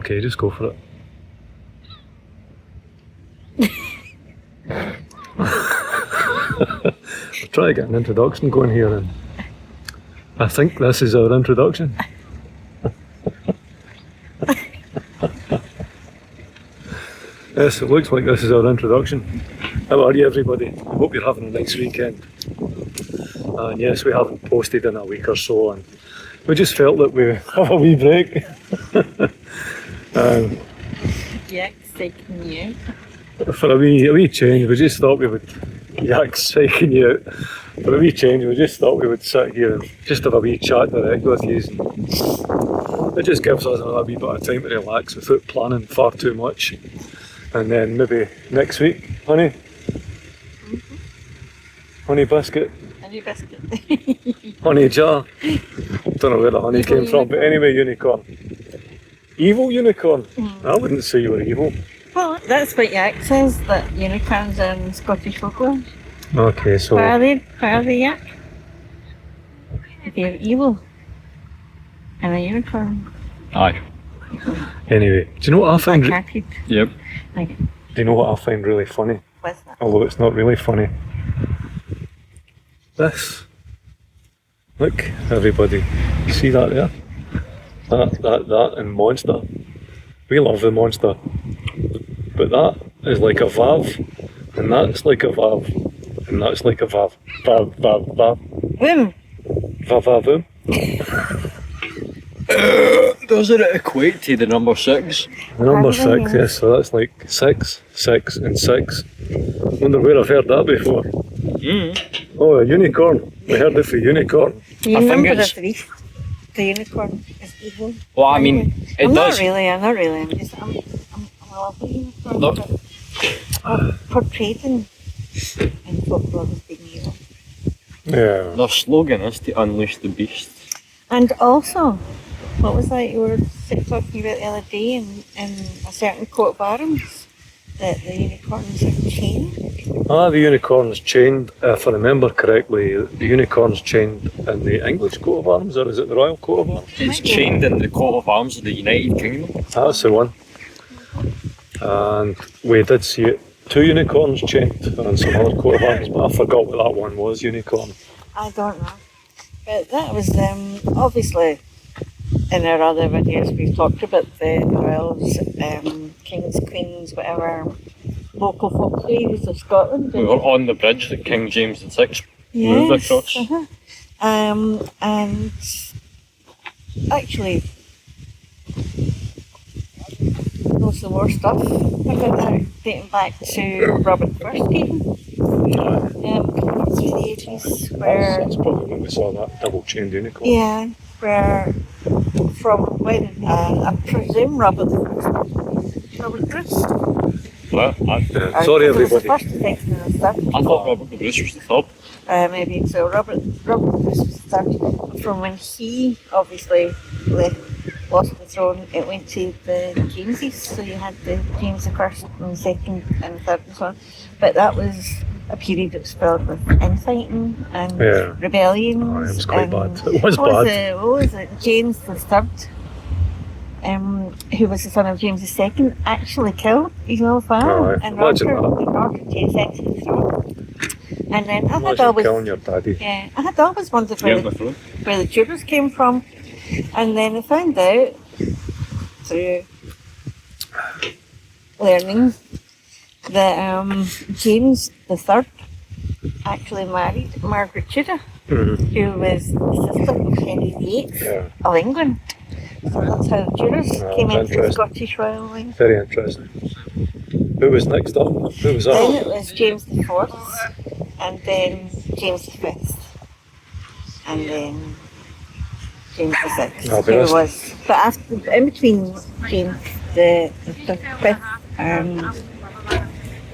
Okay, just go for it. I'll try to get an introduction going here, and I think this is our introduction. Yes, it looks like this is our introduction. How are you, everybody? I hope you're having a nice weekend. And yes, we haven't posted in a week or so, and we just felt that we have a wee break. Yeah, taking you. For a wee change, we just thought we would. Yak's psyching you out. For a wee change, we just thought we would sit here and just have a wee chat direct with you. It just gives us a wee bit of time to relax without planning far too much. And then maybe next week, honey? Mm-hmm. Honey biscuit? Honey biscuit. Honey jar? Don't know where the honey came from, but anyway, unicorn. Evil unicorn? Mm. I wouldn't say you were evil. Well, that's what Yak says, that unicorns are in Scottish folklore. Okay, so... Why are they, Yak? They're evil. And a unicorn. Aye. Anyway, do you know what I find... Yep. Like, do you know what I find really funny? what's that? Although it's not really funny. This. Look, everybody. You see that there? That and monster. We love the monster. But that is like a vav. And that's like a vav. And that's like a vav. Vav, vav, vav. Boom! Vav, vav, boom. Doesn't it equate to the number 6? The number 6, yes, so that's like 6, 6 and 6. Wonder where I've heard that before. Mm. Oh, a unicorn. We heard it for unicorn. The I think number it's- of 3. The unicorn is evil. Well, I mean, it I'm does. not really. I'm just, I'm a lovely unicorn. Look. But portrayed in folklore as being evil. Yeah. Their slogan is to unleash the beast. And also, what was that you were talking about the other day in a certain coat of arms? That the unicorns are chained? The unicorn's chained, if I remember correctly, the unicorn's chained in the English coat of arms, or is it the royal coat of arms? It's chained in the coat of arms of the United Kingdom. That's the one. And we did see it, 2 unicorns chained on some other coat of arms, but I forgot what that one was, unicorn. I don't know. But that was obviously in our other videos we've talked about the royals, kings, queens, whatever local folk heroes of Scotland. We were on the bridge that King James VI moved across. Uh-huh. And actually, there's some more stuff about that dating back to Robert I even. Through the 80s, where That's probably when we saw that double chained unicorn. yeah, where from when I presume Robert Bruce. Well, Sorry, It was the everybody. first, the second, and the third. I thought Robert the Bruce was the third. Maybe so. Robert Bruce was the third. From when he obviously lost the throne, it went to the Jameses. So you had the James the First and the second and the third and so on. But that was a period that was filled with infighting and rebellions. Oh, it was quite bad. It was what bad. What was it? James the Third, who was the son of James II, actually killed his own father in order to accept the throne. And then I had always killing your daddy. yeah, I had always wondered where the Tudors came from, and then I found out through learning that James III actually married Margaret Tudor, who was the sister of Henry VIII of England. So that's how the Tudors came into the Scottish royal line. Very interesting. Who was next up? Who was Then that? it was James IV, and then James V, and then James VI, who was. But after, in between James the Fifth and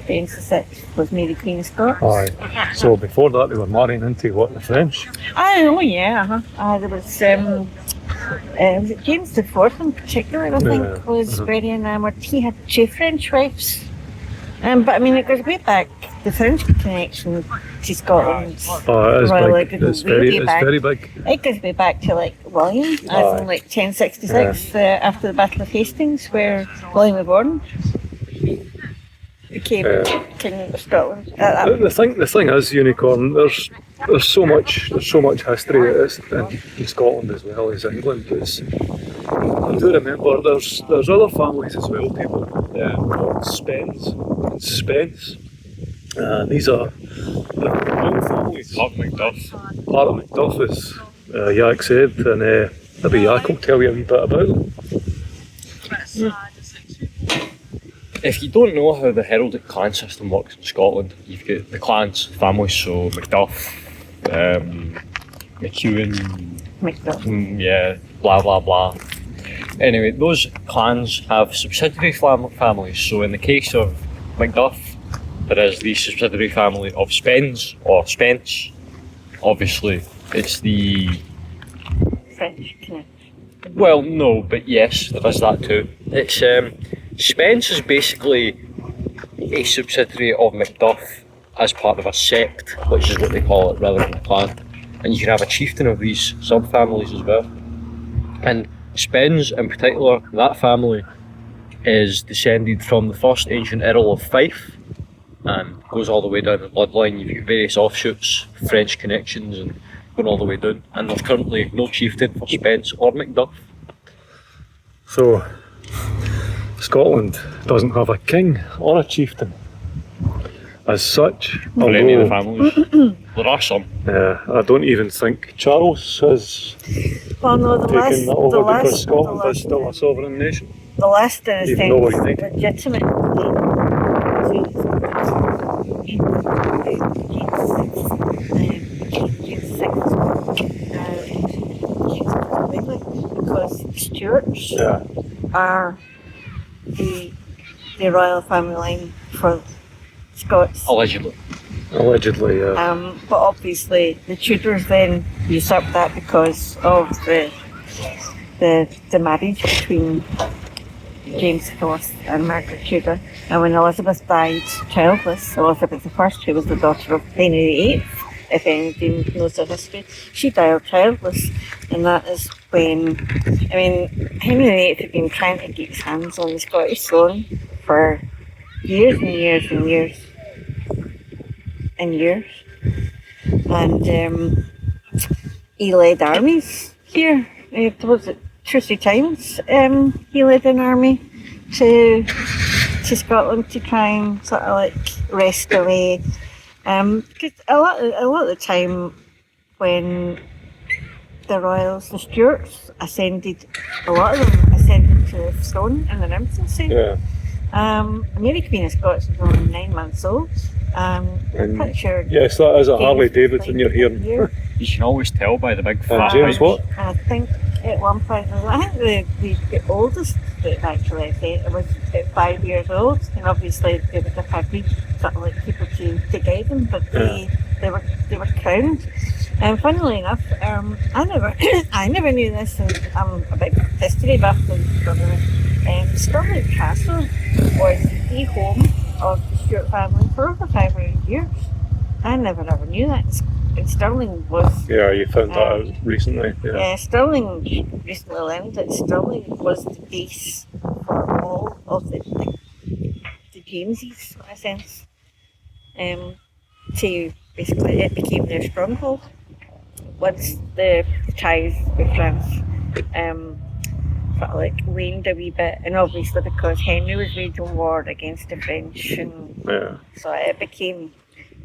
James VI was Mary Queen of Scots. Aye. So before that, they were marrying into what, the French? Oh yeah, there was it James IV in particular, I think, was very enamoured. He had 2 French wives. But I mean, it goes way back the French connection to Scotland. Oh, it is Royal big. Legal It's way very back. big. It goes way back to like William, as in like 1066, after the Battle of Hastings, where William the Born became King of Scotland. The thing is, Unicorn. There's so much history in Scotland as well as England. I do remember there's other families as well, people called Spens and Spence. These are the royal families. Part of Macduff. Part of Macduff, as Yak said, and maybe Yak will tell you a wee bit about them. If you don't know how the heraldic clan system works in Scotland, you've got the clans, families, so Macduff, McEwen, yeah, blah blah blah. Anyway, those clans have subsidiary families, so in the case of Macduff, there is the subsidiary family of Spens, or Spence. Obviously, it's the... French connection. Well, no, but yes, there is that too. It's Spence is basically a subsidiary of Macduff as part of a sept, which is what they call it rather than a clan. And you can have a chieftain of these subfamilies as well. And Spens in particular, that family is descended from the first ancient Earl of Fife and goes all the way down the bloodline. You've got various offshoots, French connections, and going all the way down. And there's currently no chieftain for Spence or Macduff. So, Scotland doesn't have a king or a chieftain as such. For any of the Although, families. There are some. I don't even think Charles has Well, no, the last, taken that the over because last, Scotland the is still a sovereign nation. The last in a Even though we're sense, united. legitimate. Because the Stuarts are the royal family line for Scots. Allegedly. Allegedly, yeah. But obviously the Tudors then usurped that because of the marriage between James IV and Margaret Tudor. And when Elizabeth died childless, Elizabeth I, who was the daughter of Henry VIII, if anybody knows her history, she died childless. And that is when, Henry VIII had been trying to get his hands on the Scottish throne for years and years and years and years. And he led armies here. It was 2 or 3 times he led an army to Scotland to try and sort of like wrest away. Because a lot of the time when the royals, the Stuarts, ascended, a lot of them ascended to the throne in their infancy. Yeah. Mary Queen of Scots was only 9 months old. I'm pretty sure. Yes, that is a James Harley was Davidson like you're hearing. You can always tell by the big fat James pipes. what? I think at one point, I think the oldest that actually said was at 5 years old, and obviously they would have had sort of like people to guide them, but they were crowned. And funnily enough, I never knew this, and I'm a big history buff. Stirling Castle was the home of the Stuart family for over 500 years. I never ever knew that. And Stirling was... Yeah, you found that out recently. Yeah. Stirling recently learned that Stirling was the base for all of the Jameses, in a sense. To basically, it became their stronghold. Once the ties with France sort of like waned a wee bit, and obviously because Henry was waging war against the French, and so it became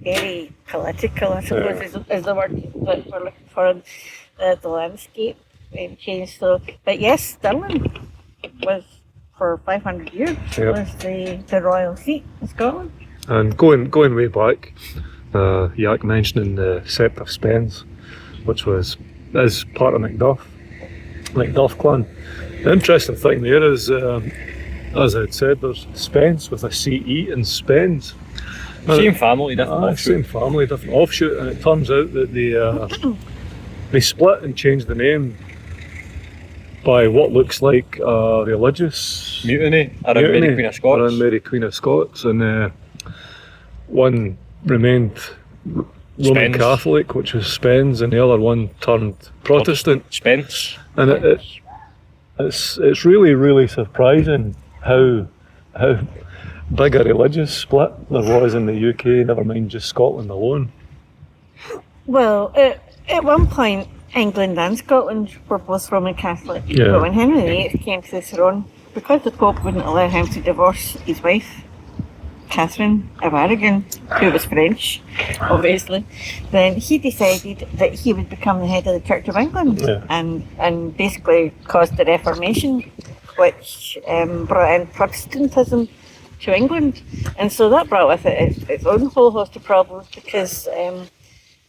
very political, I suppose, is the word that we're looking for. The landscape changed. So, but yes, Stirling was for 500 years was the royal seat in Scotland. And going way back, Yak mentioning the Sept of Spens, which is part of Macduff clan. The interesting thing there is, as I had said, there's Spence with a CE and Spens. Same family, different offshoot. Same family, different offshoot, and it turns out that they split and changed the name by what looks like a religious Mutiny around Mary Queen of Scots. Around Mary Queen of Scots, and one remained Roman Spence. Catholic, which was Spence, and the other one turned Protestant. Spence. And it's really, really surprising how big a religious split there was in the UK, never mind just Scotland alone. Well, at one point, England and Scotland were both Roman Catholic. Yeah. But when Henry VIII came to the throne, because the Pope wouldn't allow him to divorce his wife, Catherine of Aragon, who was French, obviously, then he decided that he would become the head of the Church of England, Yeah. and basically caused the Reformation, which brought in Protestantism to England. And so that brought with it its own whole host of problems, because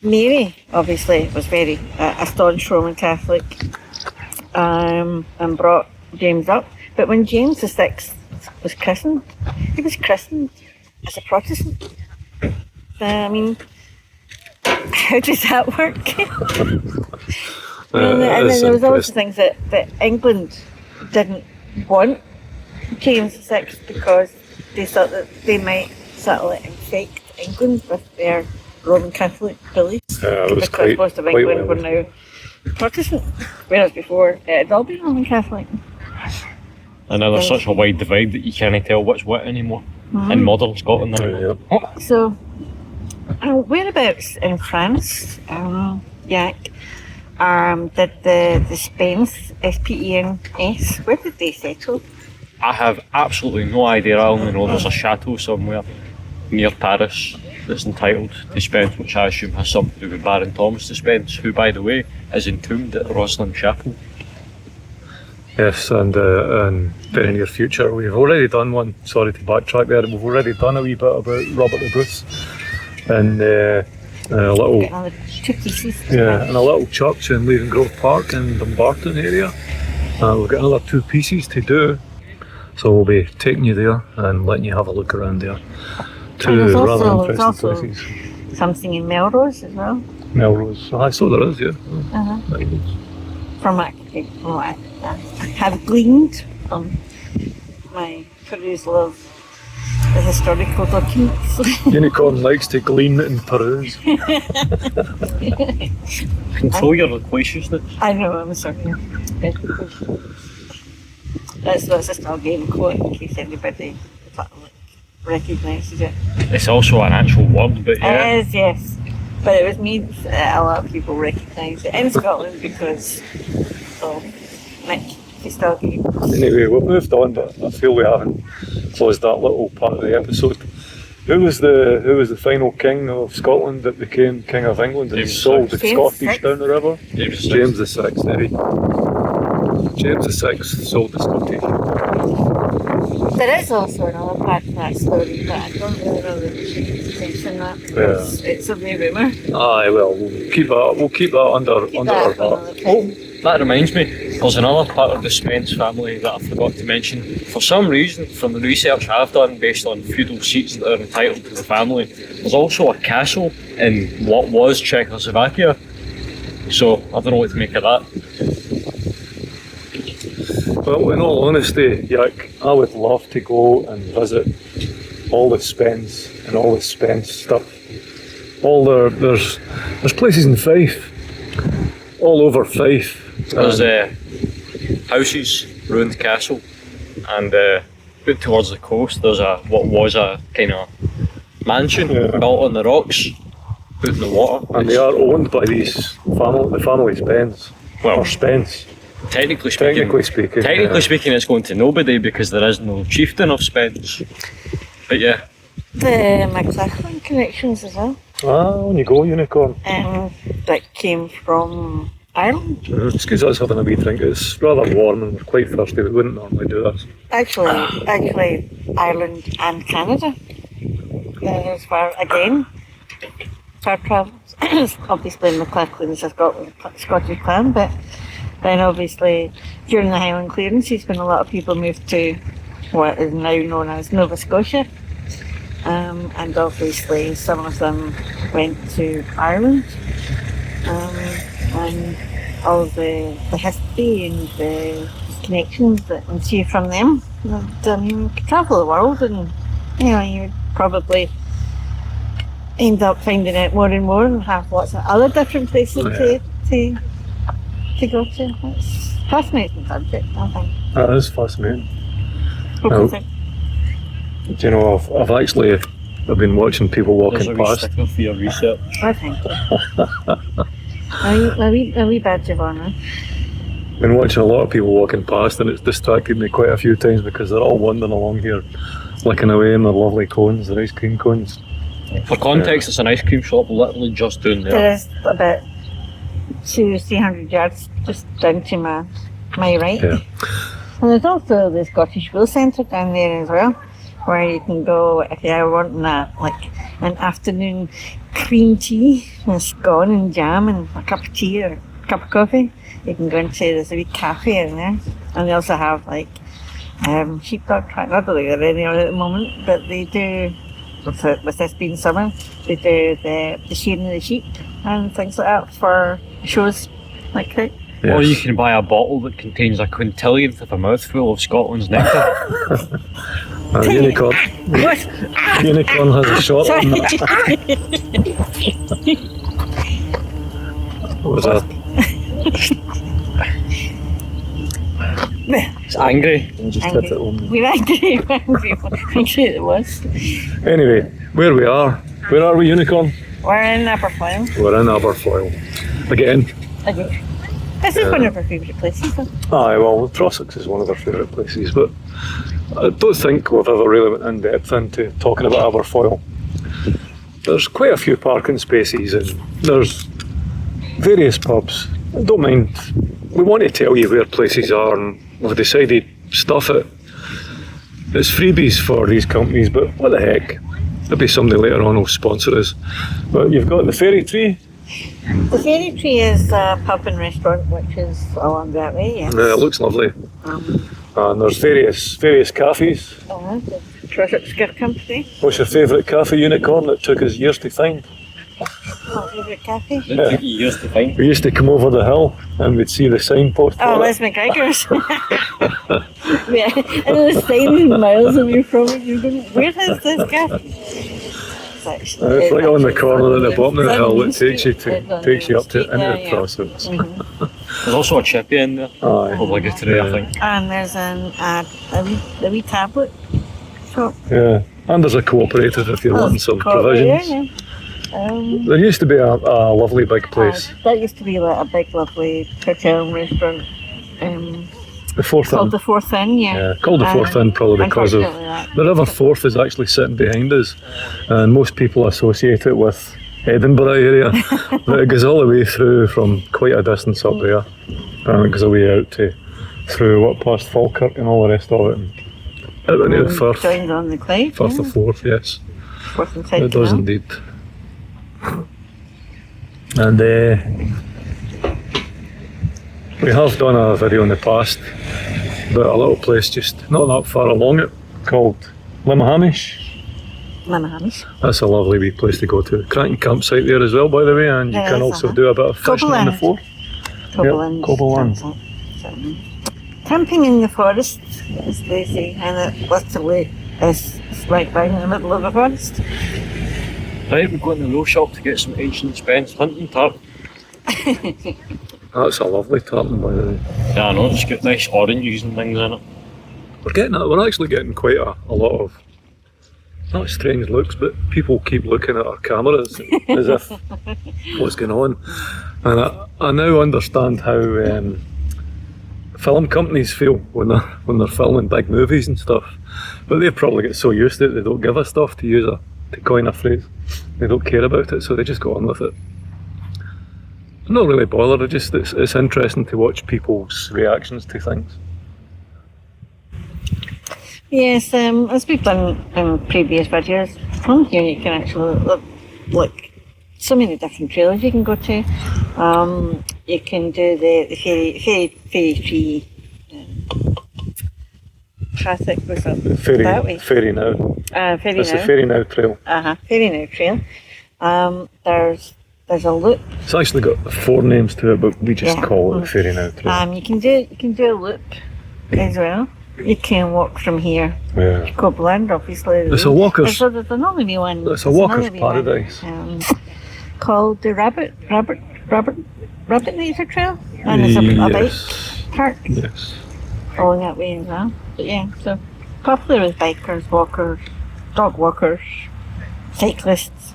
Mary, obviously, was very a staunch Roman Catholic, and brought James up. But when James VI was christened, he was christened as a Protestant. I mean, how does that work? and then there was also things that England didn't want James VI, because they thought that they might sort of infect England with their Roman Catholic beliefs, It was because most of quite England were now Protestant, whereas before it had all been Roman Catholic. And now there's such a wide divide that you can't tell what's what anymore. In modern Scotland. Yeah. So, whereabouts in France, Jack, did the Spence, S-P-E-N-S, where did they settle? I have absolutely no idea. I only know there's a chateau somewhere near Paris that's entitled to Spence, which I assume has something to do with Baron Thomas de Spence, who, by the way, is entombed at Rosslyn Chapel. Yes, and very near future. We've already done one, sorry to backtrack there, we've already done a wee bit about Robert the Bruce. And a little... Get another 2 pieces. Yeah, in a little church in Leaven Grove Park in Dumbarton area. We've got another 2 pieces to do, so we'll be taking you there and letting you have a look around there. there's Two also- rather there's interesting also- places. Something in Melrose as well. Melrose, aye, so there is, yeah. Uh-huh. Very good. From what I have gleaned from my perusal of the historical documents. Unicorn likes to glean and peruse. Control your loquaciousness. I know, I'm sorry. That's a Stargame quote, in case anybody recognises it. It's also an actual word, but yeah. It is, yes. But it was me that a lot of people recognise it in Scotland because of Nick Stargame. Anyway, we've moved on, but I feel we haven't closed that little part of the episode. Who was the final king of Scotland that became king of England and James sold the James Scottish VI. down the river? James VI. James the Sixth, there he. James VI sold the Scottish. There is also another part to that story, but I don't really know the truth in that because it's a mere rumour. Aye, well, we'll keep that under Keep our that for hat. another time. Oh, that reminds me, there's another part of the Spence family that I forgot to mention. For some reason, from the research I've done based on feudal seats that are entitled to the family, there's also a castle in what was Czechoslovakia. So, I don't know what to make of that. Well, in all honesty, Yak, I would love to go and visit all the Spence and all the Spence stuff. There's places in Fife, all over Fife. There's houses, ruined castle, and out towards the coast there's what was a kind of mansion built on the rocks, out in the water. And they are owned by the family Spence. Well, Or Spence. Technically speaking, yeah. it's going to nobody because there is no chieftain of Spence. But yeah, The McLaughlin connections as well, On you go, Unicorn. that came from Ireland. Excuse us having a wee drink. It's rather warm and we're quite thirsty. We wouldn't normally do this. Actually, Ireland and Canada. As far travels. Obviously, McLaughlin is a Scottish clan, but then obviously during the Highland clearances, when a lot of people moved to what is now known as Nova Scotia, and obviously some of them went to Ireland, and all the history and the connections that ensue from them. You could travel the world, and you would probably end up finding out more and more and have lots of other different places to go to. It's fascinating subject, I think. That is fascinating. What do you think? Do you know, I've been watching people There's walking a wee past. sticker for your research. I think a wee badge of honour. Been watching a lot of people walking past, and it's distracted me quite a few times because they're all wandering along here, licking away in their lovely cones, their ice cream cones. For context, it's an ice cream shop literally just down there. There is about 200-300 yards just down to my right. Yeah. And there's also the Scottish Wool Centre down there as well, where you can go if you are wanting an afternoon cream tea with scone and jam and a cup of tea or a cup of coffee. You can go and say there's a wee cafe in there, and they also have sheepdog track. Not that they're any on at the moment, but they do. With this being summer, they do the shearing of the sheep and things like that for shows like that. Yes. Or you can buy a bottle that contains a quintillionth of a mouthful of Scotland's nectar. Unicorn. What? Unicorn has a shot on that. What was that? It's angry. Just hit it on. We're angry. Angry it was. Anyway, where we are. Where are we, Unicorn? We're in Aberfoyle. We're in Aberfoyle. Again. Okay. This is one of our favourite places, though. Aye, well, Trossachs is one of our favourite places, but I don't think we've ever really went in depth into talking about Aberfoyle. There's quite a few parking spaces and there's various pubs. I don't mind. We want to tell you where places are, and we've decided stuff it. It's freebies for these companies, but what the heck? Maybe somebody later on will sponsor us. But you've got the Fairy Tree. The Fairy Tree is a pub and restaurant which is along that way, yes. It looks lovely. And there's various cafes. The Trossachs Gift Company. What's your favourite cafe, Unicorn, that took us years to find? My favourite cafe. That took you years to find. We used to come over the hill and we'd see the signpost. Oh, for Les it. McGregor's. Yeah, and it was sign miles away from it. You're going, where is this cafe? It's right on the corner at the bottom of the hill that takes you up to into the Trossachs. There's also a chippy in there. Aye. Obligatory, I think. And there's a wee tablet shop. Yeah, and there's a cooperative if you're wanting some provisions. Yeah. There used to be a lovely big place. That used to be like a big, lovely hotel and restaurant. The Fourth Called Inn. the Fourth Inn, yeah. Yeah, called the Fourth Inn probably because of the River Forth is actually sitting behind us, and most people associate it with Edinburgh area, but it goes all the way through from quite a distance up there, and it goes away out to through past Falkirk and all the rest of it, and out into the Firth. Joined on the Clyde. Firth of Forth, yes. Forth and South It does Canal. indeed. And we have done a video in the past about a little place just not that far along it called Limmehamish. Limmehamish. That's a lovely wee place to go to. Cracking campsite there as well, by the way, and you It can is, also do a bit of fishing on the Forth. Cobbleland. Cobbleland. Camping in the forest, as they say, and it literally is right down in the middle of the forest. Right, we're going to the Loch shop to get some ancient Spence hunting tarp. That's a lovely tartan, by the way. Yeah, I know, it's got nice oranges and things in it. We're actually getting quite a lot of, not strange looks, but people keep looking at our cameras as if what's going on. And I now understand how film companies feel when they're filming big movies and stuff. But they probably get so used to it they don't give us stuff, to coin a phrase. They don't care about it, so they just go on with it. I'm not really bothered. It's interesting to watch people's reactions to things. Yes, as we've done in previous videos, from here you can actually look so many different trails you can go to. You can do the ferry tree traffic was up that way. Ferry now. Ferry It's the now. Ferry Now Trail. Ferry now trail. There's a loop. It's actually got 4 names to it, but we just call it the Ferry Now Trail. You can do a loop as well. You can walk from here. Yeah. Cobland, obviously. It's a walker's. There's another wee one. It's a There's walker's another wee one, paradise. called the Rabbit Nature Trail. And there's a bike Yes. park Yes. all that way as well. But yeah, so popular with bikers, walkers, dog walkers, cyclists.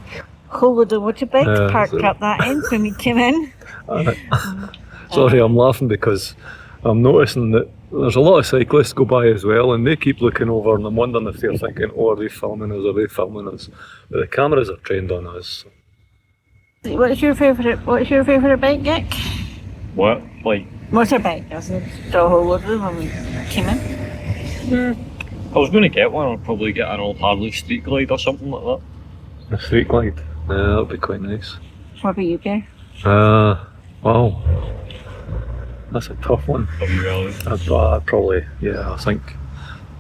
Whole load of motorbikes parked up that end when we came in. Sorry, I'm laughing because I'm noticing that there's a lot of cyclists go by as well, and they keep looking over, and I'm wondering if they're thinking, "Oh, are they filming us? Are they filming us?" But the cameras are trained on us. What's your favourite bike, Gick? What? Like, Motorbike. I saw a whole load of them when we came in. I was going to get one. I'd probably get an old Harley Street Glide or something like that. A street glide. Yeah, that'd be quite nice. What about you, Gary? Wow. That's a tough one. WLA. I'd probably, I think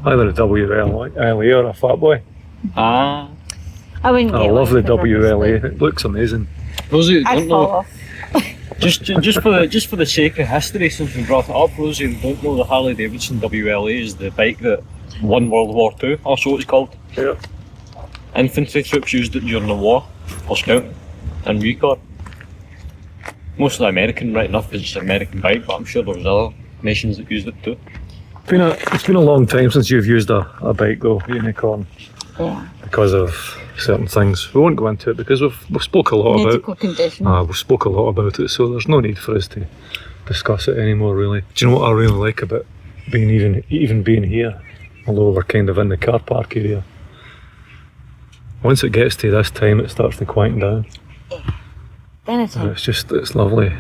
either a WLA or a Fat Boy. Ah. I wouldn't I get love one the because WLA. It looks amazing. Those who I'd don't fall know, off. just for the sake of history, since we brought it up, for those who don't know, the Harley Davidson WLA is the bike that won World War II, or so it's called. Yeah. Infantry troops used it during the war, for scouting and recon. Mostly American, right enough, because it's an American bike, but I'm sure there was other nations that used it too. It's been a long time since you've used a bike though, Unicorn, Yeah. because of certain things. We won't go into it because we've spoke a lot Medical about. condition. We've spoke a lot about it, so there's no need for us to discuss it anymore. Really. Do you know what I really like about being even being here? Although we're kind of in the car park area. Once it gets to this time, it starts to quieten down. Then it's And it's lovely.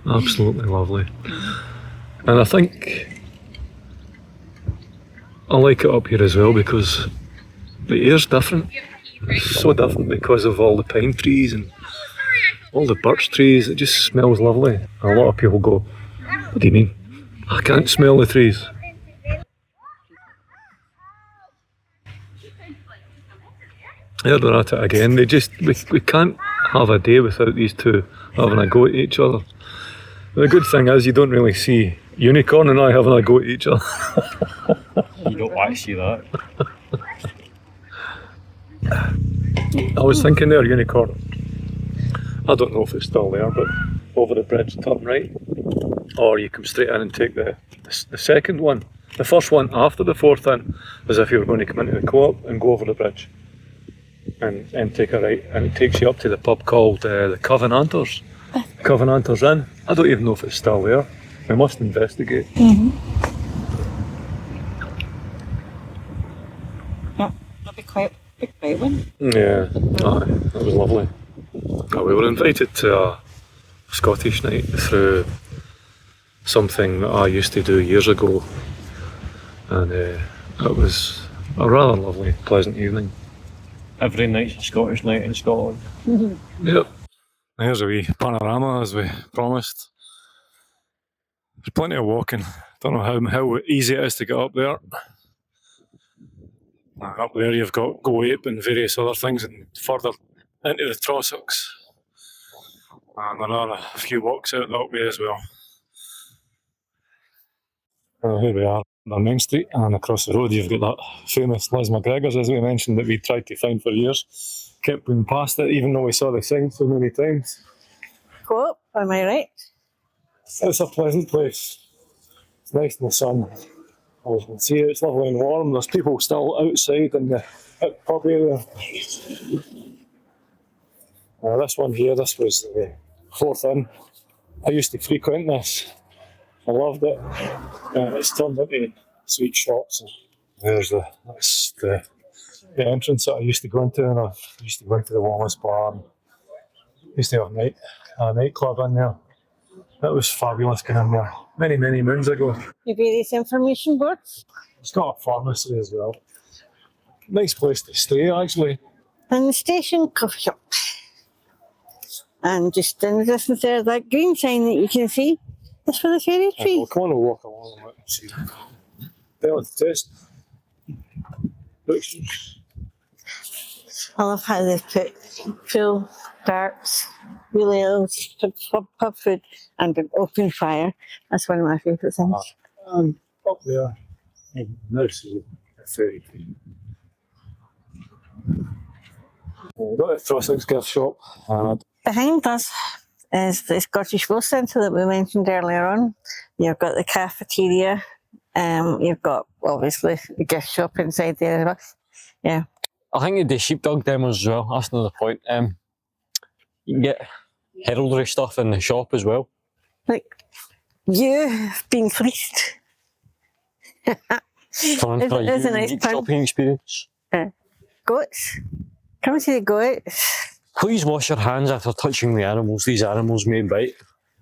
Absolutely lovely. And I think I like it up here as well because the air's different. It's so different because of all the pine trees and all the birch trees. It just smells lovely. A lot of people go, "What do you mean? I can't smell the trees." Yeah, they're at it again. We can't have a day without these two having a go at each other. The good thing is you don't really see Unicorn and I having a go at each other. You don't want to see that. I was thinking there, Unicorn. I don't know if it's still there, but over the bridge, turn right, or you come straight in and take the second one, the first one after the fourth in, as if you were going to come into the co-op and go over the bridge. And take a right, and it takes you up to the pub called the Covenanters. Covenanters Inn. I don't even know if it's still there. We must investigate. Yeah, that'd be quite a big one. Yeah, that was lovely. We were invited to a Scottish night through something that I used to do years ago, and it was a rather lovely, pleasant evening. Every night's a Scottish night in Scotland. Yep. There's a wee panorama as we promised. There's plenty of walking. Don't know how easy it is to get up there. Up there you've got Go Ape and various other things, and further into the Trossachs. And there are a few walks out that way as well. Here we are on Main Street, and across the road you've got that famous Liz McGregor's, as we mentioned, that we tried to find for years. Kept going past it even though we saw the sign so many times. Go up, am I right? It's a pleasant place. It's nice in the sun. As you can see, it's lovely and warm. There's people still outside in the pub area. This one here, this was the fourth inn. I used to frequent this. I loved it. It's turned into sweet shops. That's the entrance that I used to go into, and I used to go into the Wallabies bar. And used to have a nightclub in there. That was fabulous going in there many, many moons ago. The various information boards. It's got a pharmacy as well. Nice place to stay, actually. And the station coffee shop. And just in the distance there, that green sign that you can see is for the fairy tree. Well, come on and walk along and see. Bell of the test. I love how they've put pool, darts, wheels, pub food, and an open fire. That's one of my favourite things. Up there, This is a fairy tree. We've got a Trossachs gift shop. And Behind us is the Scottish Will Centre that we mentioned earlier on. You've got the cafeteria. You've got, obviously, the gift shop inside there as well. Yeah. I think you do sheepdog demos as well. That's another point. You can get heraldry stuff in the shop as well. Like, you've been fleeced. For a It's a nice unique pun. shopping experience. Goats. Come see the goats. Please wash your hands after touching the animals. These animals may bite.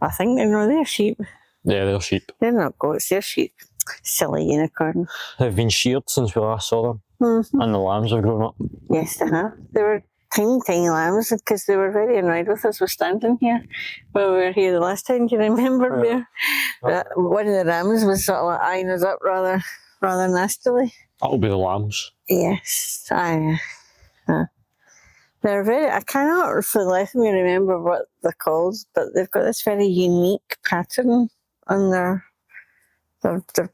I think they're sheep. Yeah, they're sheep. They're not goats, they're sheep. Silly unicorn. They've been sheared since we last saw them. Mm-hmm. And the lambs have grown up. Yes, they have. They were tiny, tiny lambs because they were very annoyed with us for standing here when we were here the last time. Do you remember? One of the lambs was sort of like eyeing us up rather nastily. That'll be the lambs. Yes, they're very. I cannot for the life of me remember what they're called, but they've got this very unique pattern on their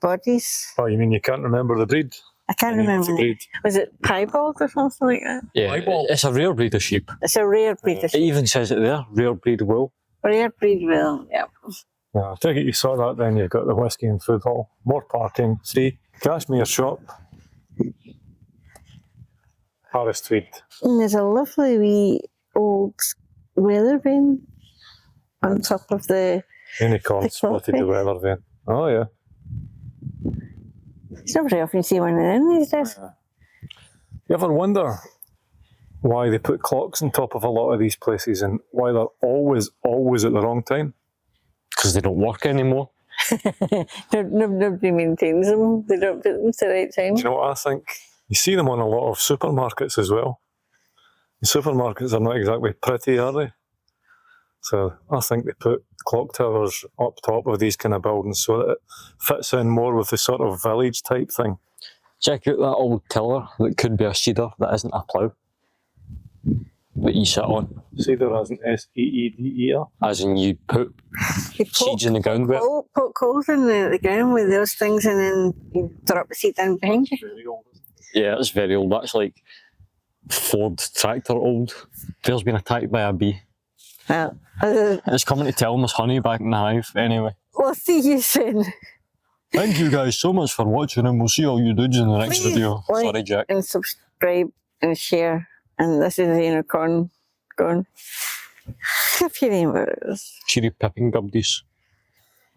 bodies. oh, you mean you can't remember the breed? I can't It's remember. a breed. Was it piebald or something like that? Yeah, it's a rare breed of sheep. It's a rare breed of It sheep. even says it there, rare breed wool. Rare breed will, yeah. Yeah, I take it you saw that then. You've got the whisky and food hall. More parking. See, Cashmere shop. Harris Tweed. And there's a lovely wee old weather vane on top of the. Unicorn The spotted the coffee. weather vane. Oh, yeah. It's not very often you see one of them these days. You ever wonder why they put clocks on top of a lot of these places and why they're always at the wrong time? Because they don't work anymore. Nobody maintains them. They don't put them at the right time. Do you know what I think? You see them on a lot of supermarkets as well. The supermarkets are not exactly pretty, are they? So I think they put clock towers up top of these kind of buildings so that it fits in more with the sort of village type thing. Check out that old tiller that could be a cedar that isn't a plough that you sit on. Cedar as in S-E-E-D-E-R. As in you put You seeds in the ground with it. poke holes in the ground with those things and then you drop the seed down behind you. Very old. Yeah, it's very old. That's like Ford tractor old. Phil's been attacked by a bee. Well, It's coming to tell him there's honey back in the hive. Anyway. we'll see you soon. Thank you guys so much for watching and we'll see all you dudes in the next Please video. like Sorry, Jack. and subscribe and share. And this is the unicorn going. If you remember this. Cheery pipping gubdies.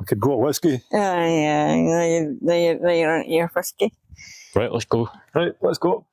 I could go a whiskey. Oh, yeah, now you're on your frisky. Right, let's go. Right, let's go.